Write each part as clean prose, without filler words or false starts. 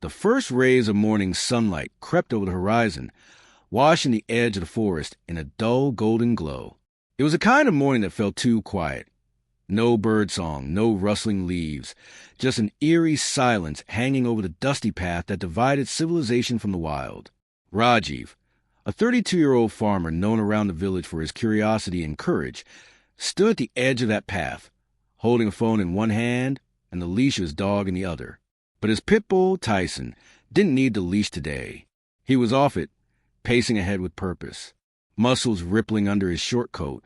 The first rays of morning sunlight crept over the horizon, washing the edge of the forest in a dull golden glow. It was a kind of morning that felt too quiet. No birdsong, no rustling leaves, just an eerie silence hanging over the dusty path that divided civilization from the wild. Rajiv, a 32-year-old farmer known around the village for his curiosity and courage, stood at the edge of that path, holding a phone in one hand and the leash of his dog in the other. But his Pitbull, Tyson, didn't need the leash today. He was off it, pacing ahead with purpose, muscles rippling under his short coat,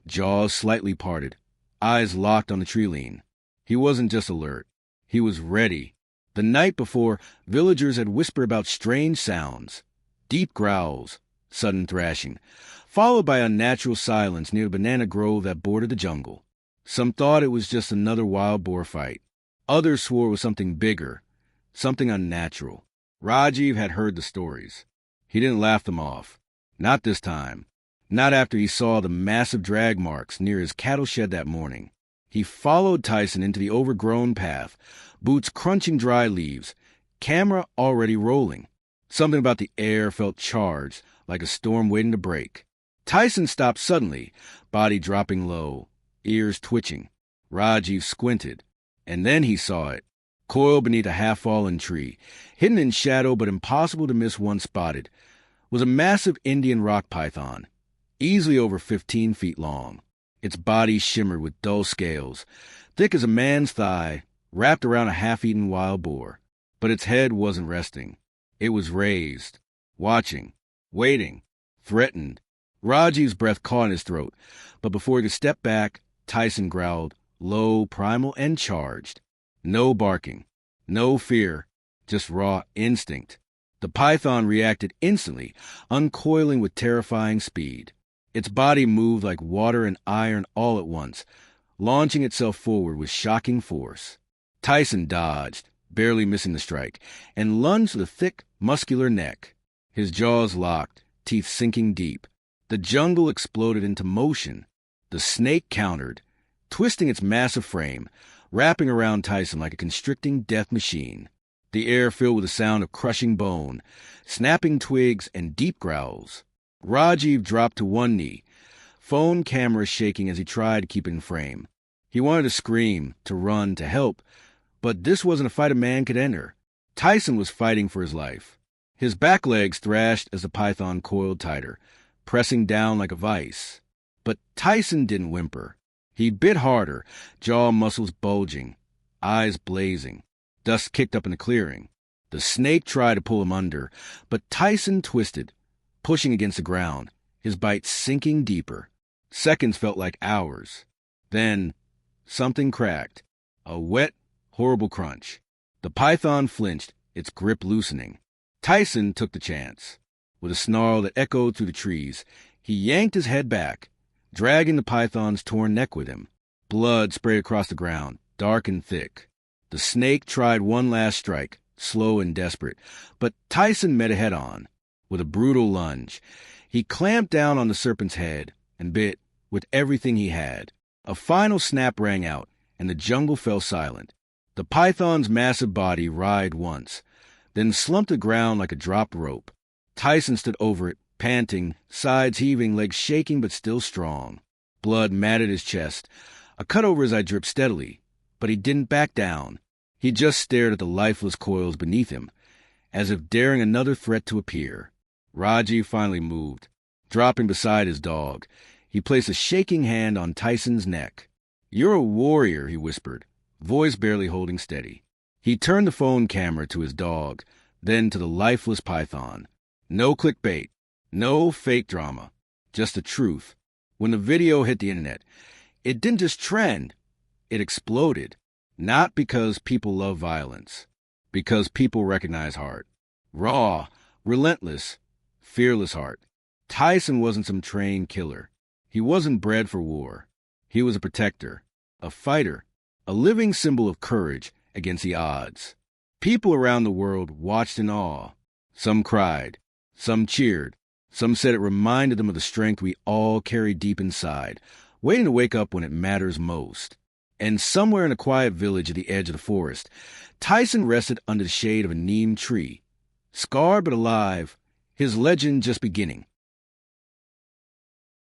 jaws slightly parted, eyes locked on the tree lean. He wasn't just alert. He was ready. The night before, villagers had whispered about strange sounds, deep growls, sudden thrashing, followed by unnatural silence near the banana grove that bordered the jungle. Some thought it was just another wild boar fight. Others swore it was something bigger, something unnatural. Rajiv had heard the stories. He didn't laugh them off. Not this time. Not after he saw the massive drag marks near his cattle shed that morning. He followed Tyson into the overgrown path, boots crunching dry leaves, camera already rolling. Something about the air felt charged, like a storm waiting to break. Tyson stopped suddenly, body dropping low, ears twitching. Rajiv squinted, and then he saw it, coiled beneath a half-fallen tree, hidden in shadow but impossible to miss once spotted, was a massive Indian rock python, easily over 15 feet long. Its body shimmered with dull scales, thick as a man's thigh, wrapped around a half-eaten wild boar. But its head wasn't resting. It was raised, watching, waiting, threatened. Rajiv's breath caught in his throat, but before he could step back, Tyson growled, low, primal, and charged. No barking, no fear, just raw instinct. The python reacted instantly, uncoiling with terrifying speed. Its body moved like water and iron all at once, launching itself forward with shocking force. Tyson dodged, barely missing the strike, and lunged to the thick, muscular neck. His jaws locked, teeth sinking deep. The jungle exploded into motion. The snake countered, twisting its massive frame, wrapping around Tyson like a constricting death machine. The air filled with the sound of crushing bone, snapping twigs, and deep growls. Rajiv dropped to one knee, phone camera shaking as he tried to keep it in frame. He wanted to scream, to run, to help, but this wasn't a fight a man could enter. Tyson was fighting for his life. His back legs thrashed as the python coiled tighter, pressing down like a vice. But Tyson didn't whimper. He bit harder, jaw muscles bulging, eyes blazing. Dust kicked up in the clearing. The snake tried to pull him under, but Tyson twisted, pushing against the ground, his bite sinking deeper. Seconds felt like hours. Then, something cracked. A wet, horrible crunch. The python flinched, its grip loosening. Tyson took the chance. With a snarl that echoed through the trees, he yanked his head back, dragging the python's torn neck with him. Blood sprayed across the ground, dark and thick. The snake tried one last strike, slow and desperate, but Tyson met it head-on. With a brutal lunge, he clamped down on the serpent's head and bit with everything he had. A final snap rang out, and the jungle fell silent. The python's massive body writhed once, then slumped to the ground like a dropped rope. Tyson stood over it, panting, sides heaving, legs shaking but still strong. Blood matted his chest. A cut over his eye dripped steadily, but he didn't back down. He just stared at the lifeless coils beneath him, as if daring another threat to appear. Rajiv finally moved. Dropping beside his dog, he placed a shaking hand on Tyson's neck. "You're a warrior," he whispered, voice barely holding steady. He turned the phone camera to his dog, then to the lifeless python. No clickbait, no fake drama, just the truth. When the video hit the internet, it didn't just trend, it exploded. Not because people love violence, because people recognize heart. Raw, relentless, fearless heart. Tyson wasn't some trained killer. He wasn't bred for war. He was a protector, a fighter, a living symbol of courage against the odds. People around the world watched in awe. Some cried, some cheered, some said it reminded them of the strength we all carry deep inside, waiting to wake up when it matters most. And somewhere in a quiet village at the edge of the forest, Tyson rested under the shade of a neem tree. Scarred but alive, his legend just beginning.